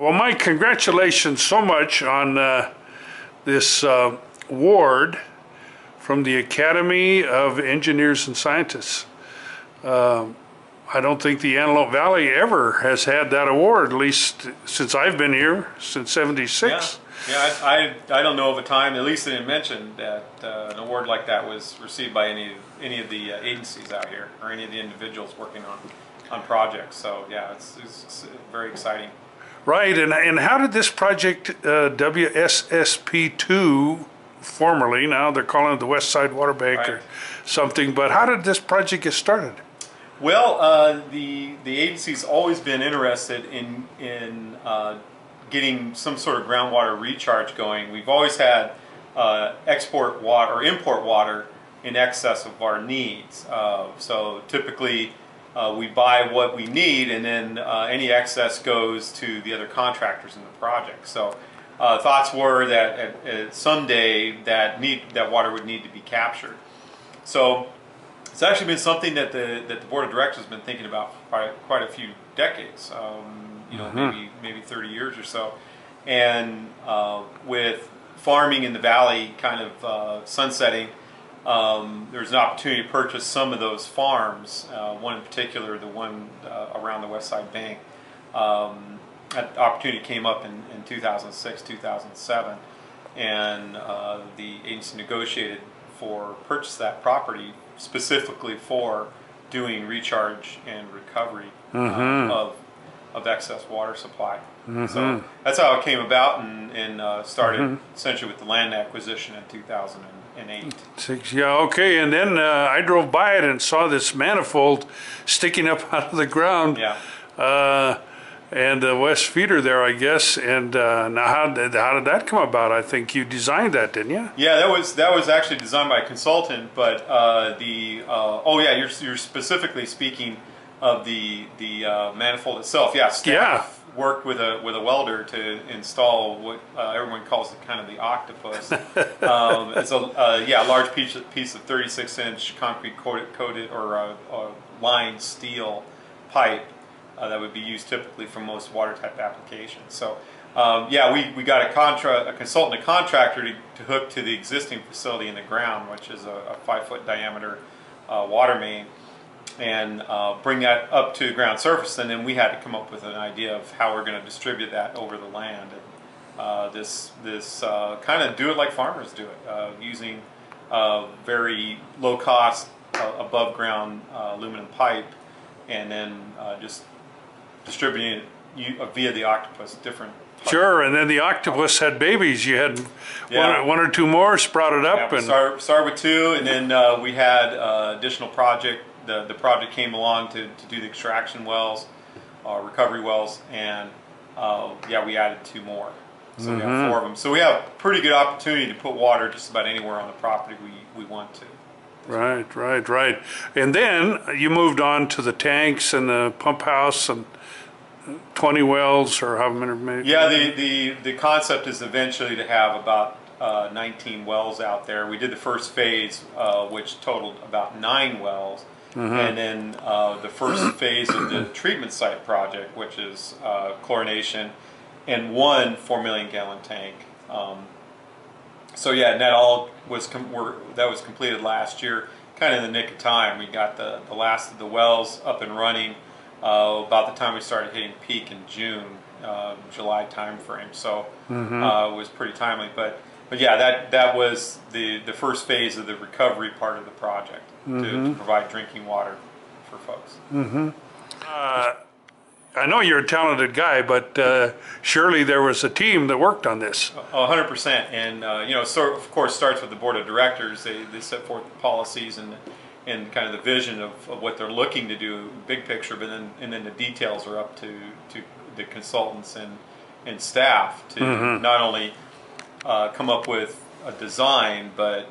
Well, Mike, congratulations so much on this award from the Academy of Engineers and Scientists. I don't think the Antelope Valley ever has had that award, at least since I've been here, since '76. Yeah, I don't know of a time, at least they didn't mention, that an award like that was received by any of the agencies out here, or any of the individuals working on projects. So yeah, it's very exciting. Right, and how did this project, WSSP2, formerly, now they're calling it the West Side Water Bank Right. or something, but how did this project get started? Well, the agency's always been interested in getting some sort of groundwater recharge going. We've always had export water or import water in excess of our needs. So typically we buy what we need, and then any excess goes to the other contractors in the project. So thoughts were that someday that water would need to be captured. So it's actually been something that the board of directors has been thinking about for quite a few decades. Maybe 30 years or so. And with farming in the valley kind of sunsetting, there's an opportunity to purchase some of those farms. One in particular, the one around the West Side Bank. That opportunity came up in 2006, 2007, and the agency negotiated for purchase that property specifically for doing recharge and recovery of excess water supply. So that's how it came about, and started essentially with the land acquisition in 2008. Yeah, okay, and then I drove by it and saw this manifold sticking up out of the ground. Yeah. And the west feeder there, I guess. And now, how did that come about? I think you designed that, didn't you? Yeah, that was actually designed by a consultant. But oh yeah, you're specifically speaking of the manifold itself. Yeah, staff worked with a welder to install what everyone calls kind of the octopus. It's a large piece of 36-inch concrete coated or lined steel pipe. That would be used typically for most water type applications. So we got a consultant, a contractor to hook to the existing facility in the ground, which is a 5-foot diameter water main, and bring that up to the ground surface. And then we had to come up with an idea of how we're going to distribute that over the land. And this kind of do it like farmers do it, using very low cost above ground aluminum pipe, and then just distributing it via the octopus, different. Sure, and then the octopus had babies. You had one or two more sprouted up. Yeah, and start with two, and then we had additional project. The project came along to do the extraction wells, recovery wells, and we added two more. So we have 4 of them. So we have pretty good opportunity to put water just about anywhere on the property we want to. Right. And then you moved on to the tanks and the pump house and 20 wells, or how many? Yeah, the concept is eventually to have about 19 wells out there. We did the first phase, which totaled about 9 wells, and then the first phase of the treatment site project, which is chlorination, and 1 4-million-gallon tank. So yeah, and that all was completed last year, kind of in the nick of time. We got the last of the wells up and running about the time we started hitting peak in June, July time frame. So it was pretty timely. But yeah, that was the first phase of the recovery part of the project to provide drinking water for folks. I know you're a talented guy, but surely there was a team that worked on this. 100%, and so of course starts with the board of directors. They set forth the policies and kind of the vision of what they're looking to do, big picture. But then the details are up to the consultants and staff to not only come up with a design, but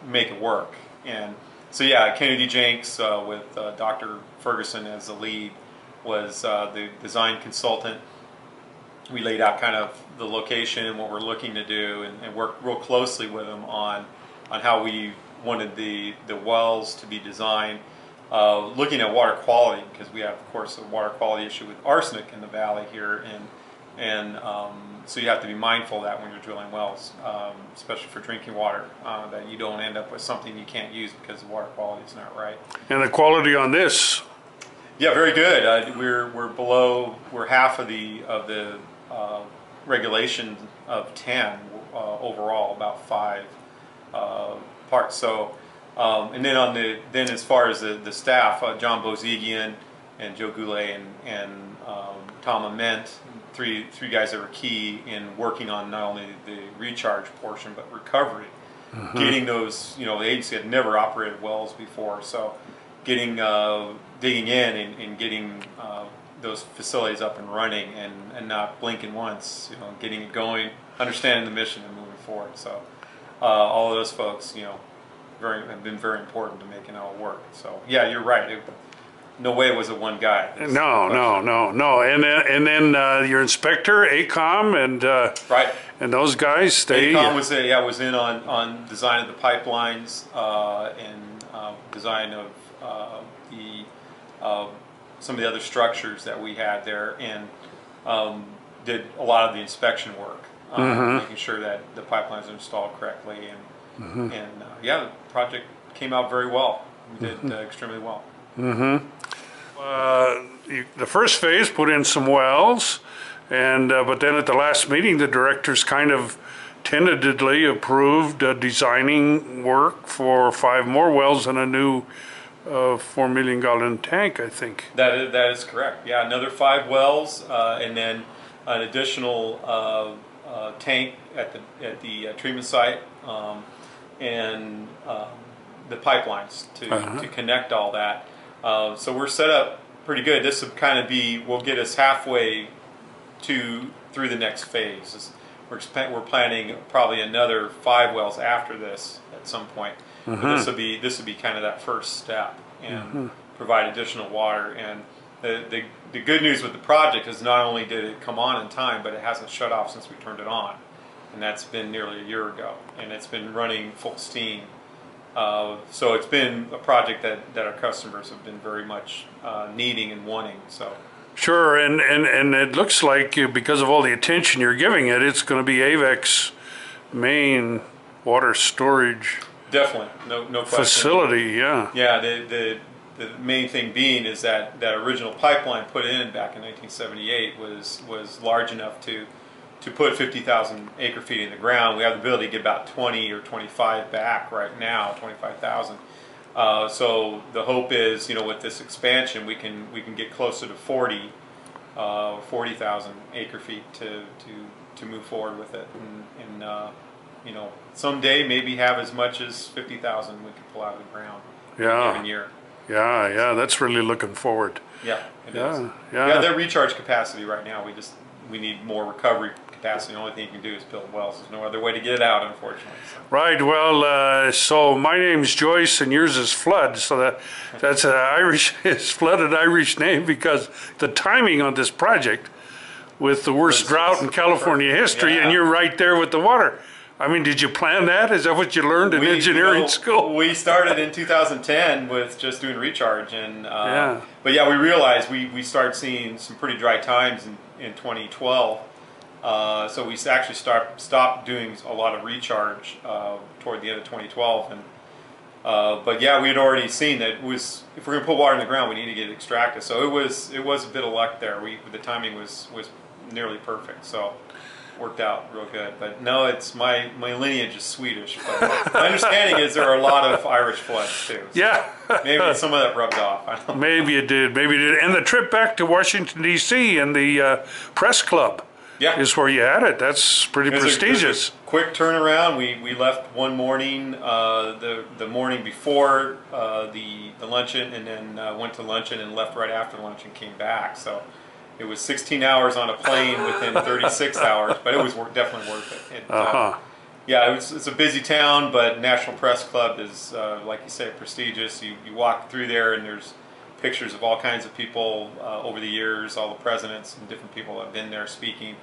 make it work. And so yeah, Kennedy Jenks with Dr. Ferguson as the lead was the design consultant. We laid out kind of the location and what we're looking to do, and worked real closely with them on how we wanted the wells to be designed, looking at water quality, because we have, of course, a water quality issue with arsenic in the valley here, And so you have to be mindful of that when you're drilling wells, especially for drinking water, that you don't end up with something you can't use because the water quality is not right. And the quality on this? Yeah, very good. We're half of the regulation of 10 overall, about 5 parts. So, and then as far as the staff, John Bozigian and Joe Goulet and Tom Ament, three guys that were key in working on not only the recharge portion but recovery. Getting those, the agency had never operated wells before, so getting digging in and getting those facilities up and running and not blinking once, getting it going, understanding the mission and moving forward. So all of those folks, have been very important to making it all work. So yeah, you're right. No way was it one guy. No. And then your inspector, ACOM, and right. And those guys, ACOM was in on design of the pipelines and design of some of the other structures that we had there, and did a lot of the inspection work, making sure that the pipelines are installed correctly, and yeah, the project came out very well. We did extremely well. The first phase put in some wells, and but then at the last meeting, the directors kind of tentatively approved designing work for 5 more wells and a new 4 million gallon tank, I think. That is correct. Yeah, another 5 wells, and then an additional tank at the treatment site, and the pipelines to connect all that. So we're set up pretty good. This will kind of will get us halfway through the next phase. We're planning probably another 5 wells after this at some point. But this will be kind of that first step, and provide additional water. And the good news with the project is not only did it come on in time, but it hasn't shut off since we turned it on, and that's been nearly a year ago, and it's been running full steam. So it's been a project that our customers have been very much needing and wanting. So. Sure, and it looks like because of all the attention you're giving it, it's going to be AVEK's main water storage. Definitely, no question. Facility, yeah. Yeah, the main thing being is that original pipeline put in back in 1978 was large enough to put 50,000 acre feet in the ground. We have the ability to get about 20 or 25 back right now, 25,000. So the hope is, with this expansion, we can get closer to 40,000 acre feet to move forward with it, and someday maybe have as much as 50,000 we can pull out of the ground in a given year. Yeah, that's really looking forward. Yeah, it is. Yeah, their recharge capacity right now, we need more recovery capacity. The only thing you can do is build wells. There's no other way to get it out, unfortunately. So. Right. Well, so my name's Joyce and yours is Flood. So that's an Irish, it's Flood, an Irish name because the timing on this project with the worst drought in California history, and you're right there with the water. I mean, did you plan that? Is that what you learned in engineering school? We started in 2010 with just doing recharge, and but yeah, we realized we started seeing some pretty dry times in 2012. So we actually stopped doing a lot of recharge toward the end of 2012, and but yeah, we had already seen that if we're going to put water in the ground, we need to get it extracted. So it was a bit of luck there. The timing was nearly perfect. So. Worked out real good, but no, it's my lineage is Swedish. But my understanding is there are a lot of Irish floods too. So yeah, maybe some of that rubbed off. I don't know. Maybe it did. And the trip back to Washington D.C. and the press club is where you had it. That's pretty prestigious. It was a quick turnaround. We left one morning, the morning before the luncheon, and then went to luncheon and left right after lunch and came back. So. It was 16 hours on a plane within 36 hours, but it was definitely worth it. Yeah, it's a busy town, but National Press Club is, like you say, prestigious. You walk through there, and there's pictures of all kinds of people over the years, all the presidents and different people have been there speaking.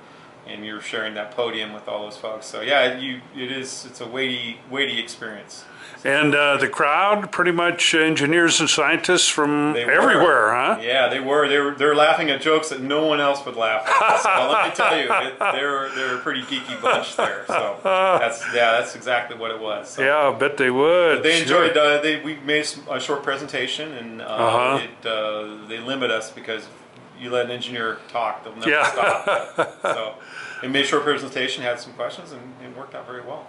and you're sharing that podium with all those folks. So yeah, it's a weighty experience. And the crowd, pretty much engineers and scientists from everywhere, huh? Yeah, they're laughing at jokes that no one else would laugh at. So let me tell you, they're a pretty geeky bunch there. So that's exactly what it was. So, yeah, I bet they would. But they enjoyed. We made a short presentation, and they limit us because you let an engineer talk, they'll never stop. So they made a short presentation, had some questions, and it worked out very well.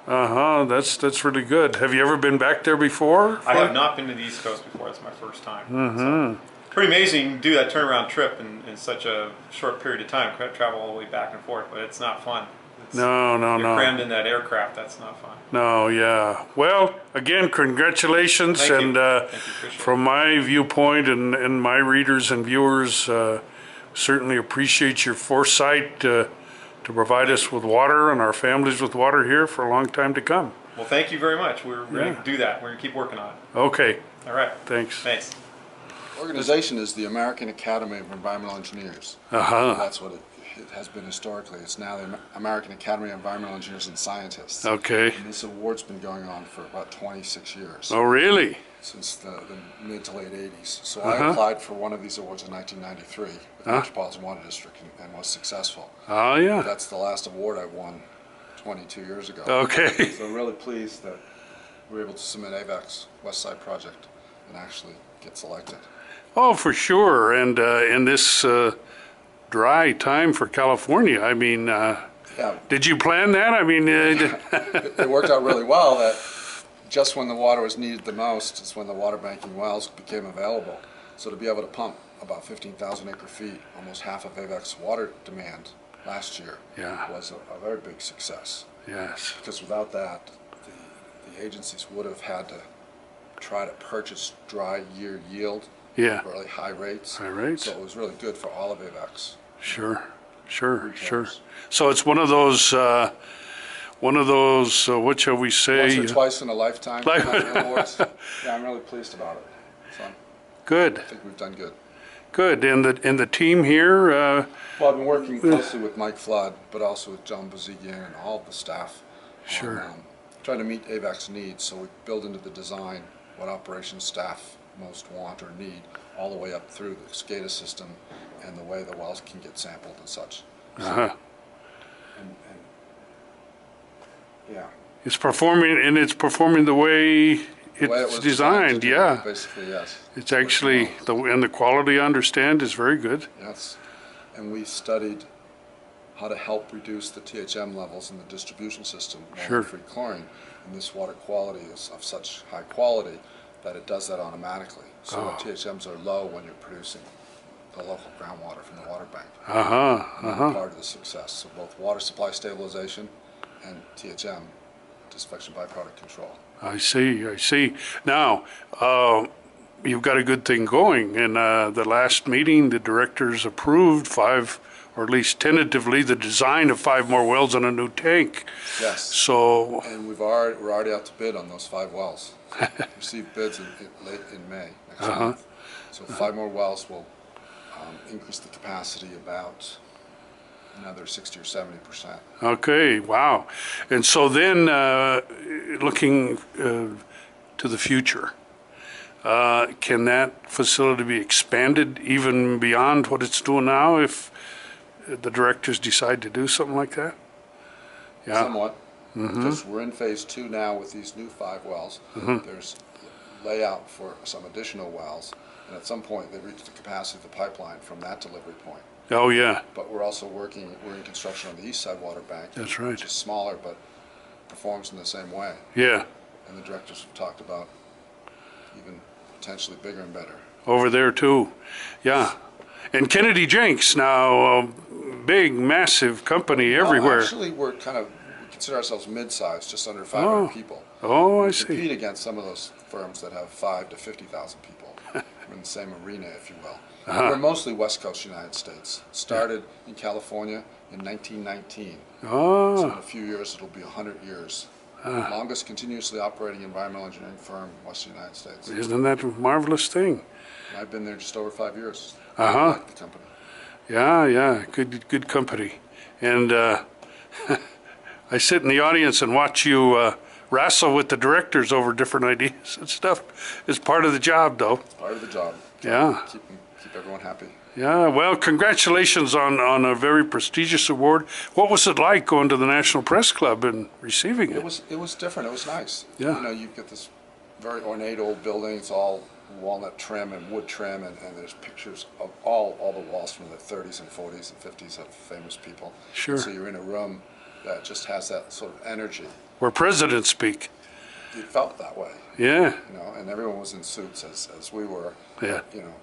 That's really good. Have you ever been back there before? I have not been to the East Coast before. It's my first time. So, pretty amazing to do that turnaround trip in such a short period of time. Travel all the way back and forth, but it's not fun. No. You're crammed in that aircraft. That's not fun. No, yeah. Well, again, congratulations. Thank you. From my viewpoint and my readers and viewers, certainly appreciate your foresight to provide us with water and our families with water here for a long time to come. Well, thank you very much. We're going to do that. We're going to keep working on it. Okay. All right. Thanks. Thanks. The organization is the American Academy of Environmental Engineers. That's what it has been historically. It's now the American Academy of Environmental Engineers and Scientists. Okay. And this award's been going on for about 26 years. Oh, really? Since the mid to late 80s. So I applied for one of these awards in 1993 with the Metropolitan Water District and was successful. Oh, yeah. That's the last award I won 22 years ago. Okay. So I'm really pleased that we were able to submit AVEK's West Side project and actually get selected. Oh, for sure. And in this dry time for California, I mean, did you plan that? I mean, it worked out really well that just when the water was needed the most is when the water banking wells became available. So to be able to pump about 15,000 acre feet, almost half of AVEK's water demand last year was a very big success. Yes. Because without that, the agencies would have had to try to purchase dry year yield at really high rates. High rates. So it was really good for all of AVEK's. Sure. So it's one of those, what shall we say? Once or twice in a lifetime awards. Yeah, I'm really pleased about it. So good. I think we've done good. Good. And the team here? Well, I've been working closely with Mike Flood, but also with John Bozigian and all of the staff. Sure. On, trying to meet AVEK's needs, so we build into the design what operations staff most want or need, all the way up through the SCADA system and the way the wells can get sampled and such. So, yeah. It's performing the way it's designed. Basically, yes. It's actually the quality I understand is very good. Yes, and we studied how to help reduce the THM levels in the distribution system, free chlorine, and this water quality is of such high quality that it does that automatically. So the THMs are low when you're producing the local groundwater from the water bank. Part of the success. So both water supply stabilization and THM, disinfection byproduct control. I see. Now, you've got a good thing going. In the last meeting, the directors approved 5, or at least tentatively, the design of 5 more wells and a new tank. Yes. So. And we're already out to bid on those 5 wells. Received bids late in May next month. So 5 more wells will increase the capacity about another 60 or 70%. Okay, wow. And so then, looking to the future, can that facility be expanded even beyond what it's doing now if the directors decide to do something like that? Yeah. Somewhat. Because we're in phase 2 now with these new 5 wells. There's layout for some additional wells, and at some point they reach the capacity of the pipeline from that delivery point. Oh, yeah. But we're also we're in construction on the east side water bank. That's right. Which is smaller but performs in the same way. Yeah. And the directors have talked about even potentially bigger and better. Over there too. Yeah. And Kennedy Jenks now, big, massive company everywhere. Actually, we consider ourselves mid-sized, just under 500 people. Oh, I we see. compete against some of those firms that have 5 to 50,000 people. We're in the same arena, if you will. We're mostly West Coast United States. Started in California in 1919. So in a few years, it'll be 100 years. Longest continuously operating environmental engineering firm in Western United States. Isn't that a marvelous thing? And I've been there just over 5 years. I like the company. Yeah, good company. And I sit in the audience and watch you wrestle with the directors over different ideas and stuff. It's part of the job, though. Part of the job. Yeah. Keep everyone happy. Yeah, well, congratulations on a very prestigious award. What was it like going to the National Press Club and receiving it? It was different. It was nice. Yeah. You know, you get this very ornate old building. It's all walnut trim and wood trim, and there's pictures of all the walls from the 30s and 40s and 50s of famous people. Sure. So you're in a room that just has that sort of energy. Where presidents speak. It felt that way. Yeah. You know, and everyone was in suits as we were. Yeah. You know,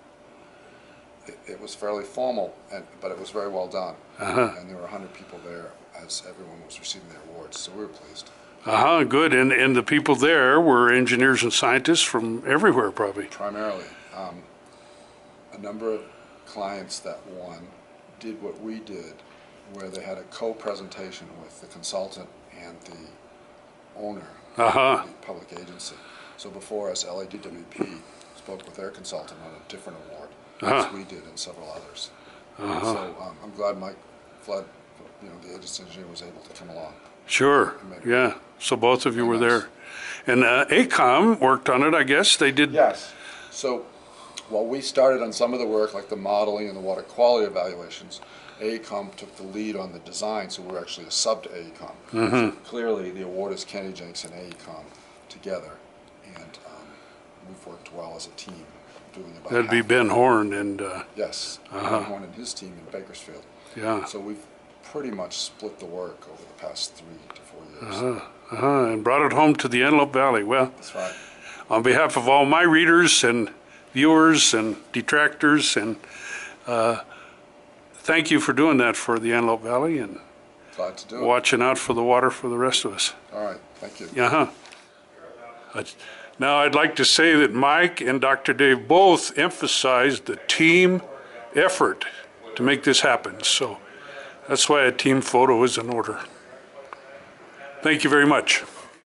it was fairly formal, but it was very well done. And there were 100 people there as everyone was receiving their awards, so we were pleased. Good. And the people there were engineers and scientists from everywhere, probably. Primarily. A number of clients that won did what we did, where they had a co-presentation with the consultant and the owner of the public agency. So before us, LADWP spoke with their consultant on a different award, as we did and several others. So I'm glad Mike Flood, the agency engineer, was able to come along. Sure, yeah. So both of you were there. And AECOM worked on it, I guess. They did. Yes. So while we started on some of the work, like the modeling and the water quality evaluations, AECOM took the lead on the design, so we're actually a sub to AECOM. So clearly, the award is Kenny, Jenks, and AECOM together, and we've worked well as a team, doing about That'd be Ben Horn and... Yes, Ben Horn and his team in Bakersfield. Yeah. So we've pretty much split the work over the past 3 to 4 years. And brought it home to the Antelope Valley. Well, That's right. on behalf of all my readers and viewers and detractors, and thank you for doing that for the Antelope Valley and Glad to do it. watching out for the water for the rest of us. All right, thank you. Now I'd like to say that Mike and Dr. Dave both emphasized the team effort to make this happen. So that's why a team photo is in order. Thank you very much.